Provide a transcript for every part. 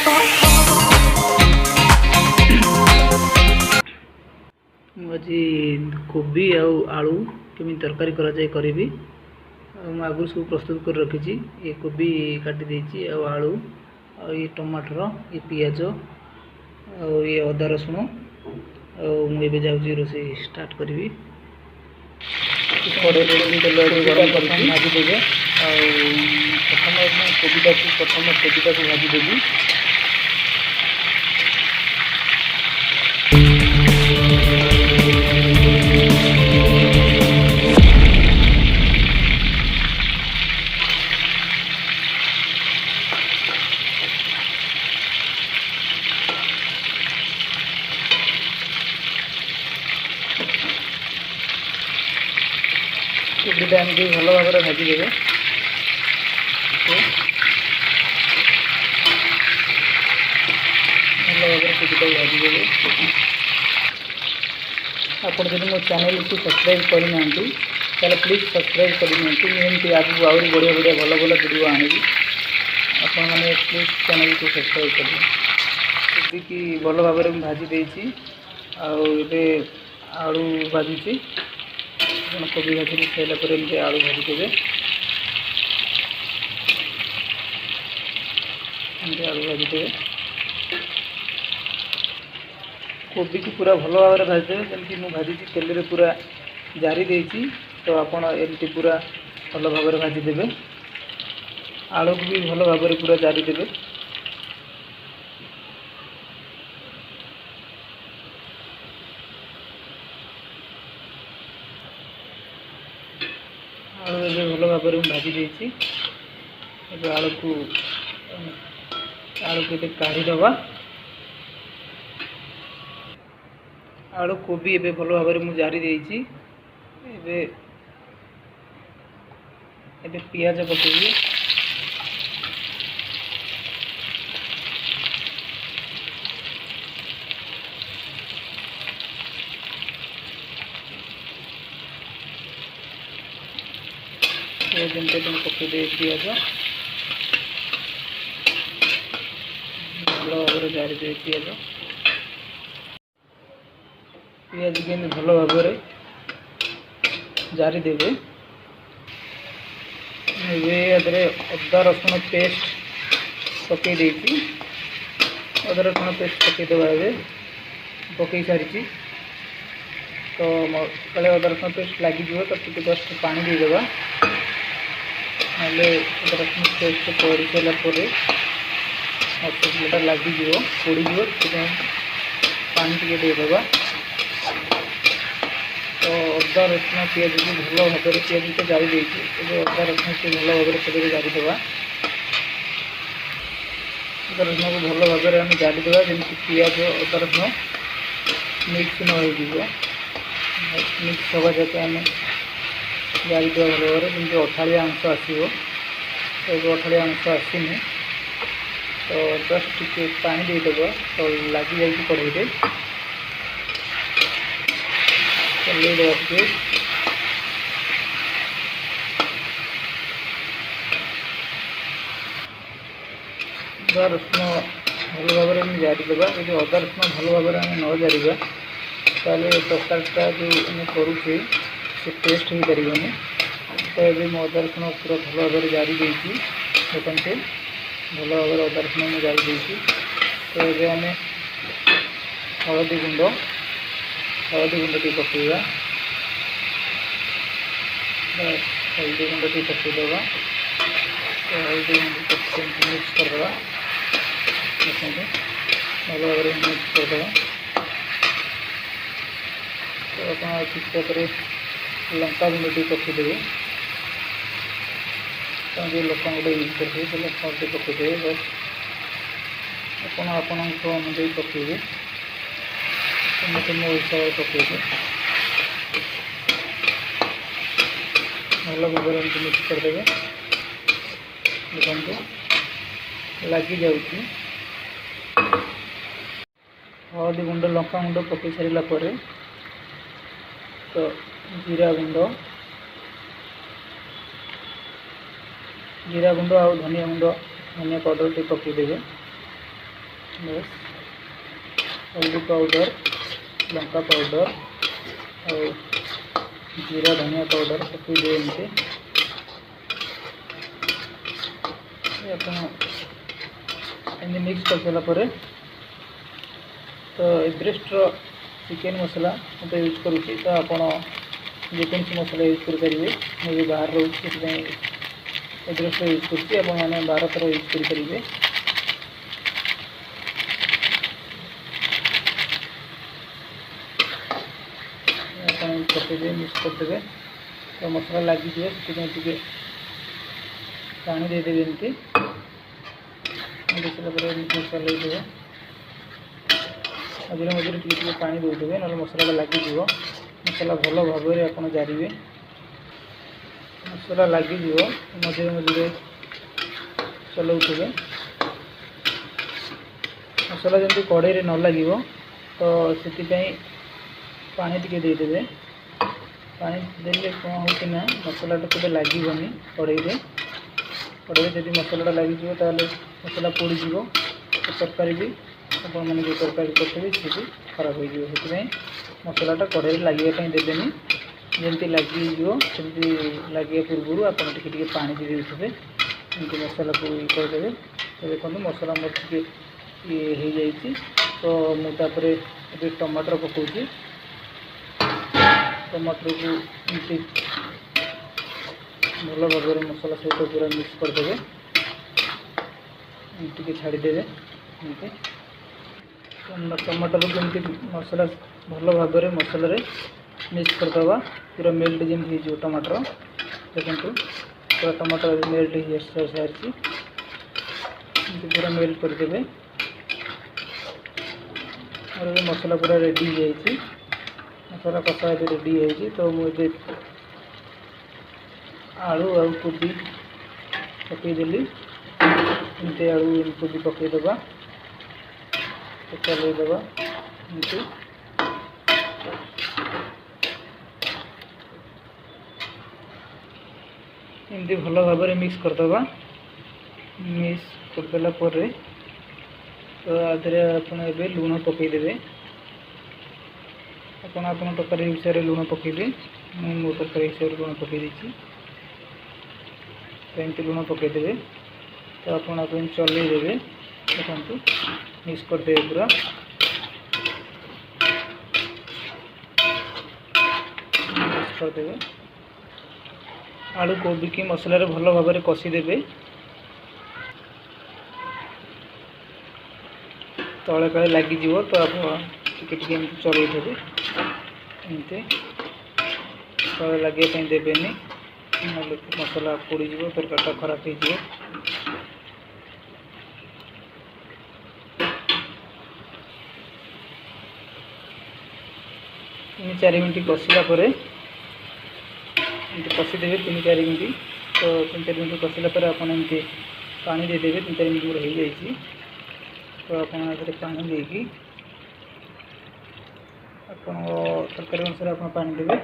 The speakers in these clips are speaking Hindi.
आज कोबी आलू केमी तरकारी करी आगुरी सब प्रस्तुत कर रखी। ये कोबी काटी देती आलू ये टमाटर ये पियाज ये अदा रसुण मुझे जाऊँगी रोसे स्टार्ट करी। कड़े तेल गरम कर भाजीदेवे प्रथम कोबीटा को भाजीदेवी। कोबीटा एमती भल भाव में भाजीदेवे। भल भाव में कोबीटा भाजीदेवे। आपड़ जब मो चैनल को सब्सक्राइब करना ताले प्लीज सब्सक्राइब करनी आगे आहरी बढ़िया बढ़िया भल भल वीडियो आनी आपने प्लीज चैनल को सब्सक्राइब करें। कोबी की भल भाव में भाजी देती आलू भाजुची कोबी भाजी सारा पर एमती आलू भाजीदेवे। आलू भाजीदेवे कोबी को पूरा भल भाव में भाजीदेवे जमी मुझे भाजी तेल में पूरा जारी देती। तो आपड़ एमती पूरा भल भाव में भाजीदेवे। आलू को भी भल भाव में पूरा जारी देवे। आलू ए भल भाव में भाजी देती। आलू को काढ़ीदबा। आलू कोबी ए भल भाव में जारी देती। पियाज पकेबी। पकईदे पियाज भल भाव में जारी दे। पियाज के भल भाव में जारी देवे। अदा रसुण पेस्ट पकई देती। अदा रसुण पेस्ट पकईदेवा पकई सारी। तो कले अदा रसुण पेस्ट लगे तो जस्ट पानी देदेवा अदा रसुण पेस्ट पड़ी सारापर मसलाटा लगे पोड़ पानी टे देदेवा। तो अदा रसुण पियाज को भल भाव में पियाज तो जारी देती। अदा रसुण को भल भाव में तेल जारी देवा। अदा रसुण को भल भाव में आम जारी देवा जमी पियाज अदा रसुण मिक्स न हो मिक्स हवा जाते आम जारी देवा भल भाव में जमी अठाड़िया अंश आसो। तो अठाड़िया अंश आसनी तो जस्ट टे पानी देदेव। तो लगी जाए कढ़ाई चल देवा टे अदा रसुण भल भाव में जारी देवा। यदि अदा रसुण भल भाव में न जारिबा ताले तरकारीटा जो आम करुचे से टेस्ट हो पारनी। तो ये मो अदा रसुण पूरा भल भाव में जारी देती। देखते भल भाव में अदा रसुण में जारी देती। तो ये आम हलदी गुंड टी पकईवा। हल्दी गुंड टी पकईदेवा। तो हल्दी गुंड मिक्स करदेवा। देखते भल भाव में मिक्स करदेवा। तो आप लंका गुंड टी पकईदेवे। जो लंका गुंड यूज करते लंका टी पकईदेवे। बस आपण अनुजाई पकईबे। मत मो हिसाब से पकईबे। भल भाव में मिक्स करदे। देखते लगी जाऊँगी। हल्दी गुंड लंका गुंड पकई सारापर तो जीरा गुंड आ धनिया गुंड धनिया पाउडर टी पकईदेवे। बस हल्दी पाउडर, लंका पाउडर और जीरा धनिया पाउडर पकई दे एमती आप मिक्स कर सारा पर तो एवरेस्ट चिकेन मसला मैं यूज करुँची तो आप जेकोसी मसला यूज करेंगे मुझे बाहर रोचे एवरेस्ट यूज करुँची आप भारत यूज करेंगे पकईदे मिक्स करदे तो मसला लगे टे पानी देदेवे एमती चलते मझे मझे टे पानी देदेवे ना मसला लगे मसला भल भाव आप जारिए मसला लगे मझे मझे चलाउे मसला जमी कड़े न लगे तो से पानी टी देदेवे पानी देले कौन हो मसलाटा केवे लगे कड़े जब मसलाटा लगे मसला पोड़ीज तो तरकारी भी आपने जो तरकारी करते सी भी खराब हो मसलाटा कड़े लगे देदेनि जमी लगे सेमती लगे पूर्व आप पानी दे देते एमती मसला को करदे तो देखो मसला मोर टे ये हो जाए तो मुझे टमाटर पकाऊँगी टमाटर को एमती भल भाव मसला सहित पूरा मिक्स करदे टे छाड़देवे एमती टमाटर को एमती मसला भल भाव मसल मिक्स करदे पूरा मेल्ट जमी हो टमाटर देखो पूरा टमाटर मेल्ट हो सारी पूरा मेल्ट करदे और मसला पूरा रेडी हो जाए मसला कषा रेडी है तो मुझे आलू और कोबी पकईदेली एमती आलू कोबी पकईदबा चलईदबा एमती एमती भल भाव मिक्स करदबा मिक्स करदेला तो आधे आप लुण पकईदेवे आप तरकारी हिसाब से लुण पकईबे मो तरकारी हिसाब से लुण पकई तो एमती लुण पकईदेवे तो आप चलईदेवे देखो मिक्स करदे पूरा मिक्स करदे आलू कोबी की मसला भल भाव कषिदेवे तले काले लगे तो आप चलईदेवे एमती तले लगे देवेनि मसला पोड़ीज तरकारीटा खराब हो 3-4 मिनट कषिला कषिदेवे 3-4 मिनट तो 3-4 मिनट कषिला आपमती पानी देदेवे 3-4 मिनट हो जाए तो आप पानी देकी तरकारी अनुसार आप पानी देवे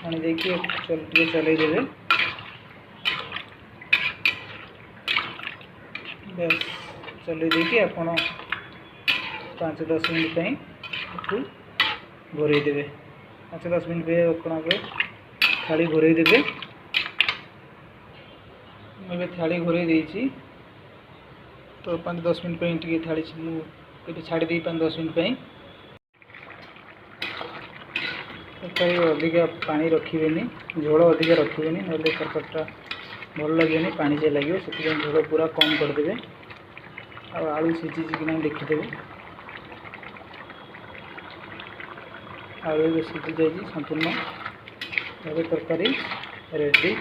पानी देकी चलईदेवे बस चलई देकी आप 5-10 मिनट घोरईदेवे 5-10 मिनट आप थाली घोरईदेवे मैं थाली घोरई देती तो 5-10 मिनट टे थाली मुझे छाड़ी 5-10 मिनट तरकारी अधिका पानी रखिए झोल अधिका रखिए ना तरकारीटा भल लगे पानी से लगे से झोल पूरा कम करदे आलू सीझी कि ना देखीदेवे आलू सीझी जाए संपूर्ण भाव तरकारी रेडी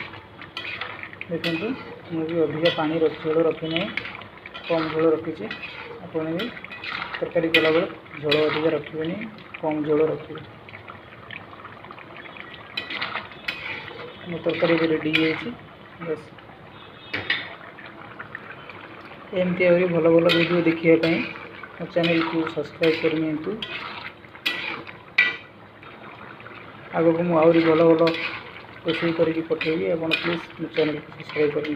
देखो मुझे अधिका पानी झोल रखी ना कम झोल रखी आपड़ भी तरकारी कला बेले झोल अधिका रखिए कम झोल रखिए मो तरकारी भी रेडी है बस एमती आहरी भल भल वीडियो देखापी मो चैनल को सब्सक्राइब करनी आगे को मुझे भल भल रोषे करके पठेबी आप प्लीज मो चैनल को सब्सक्राइब करनी।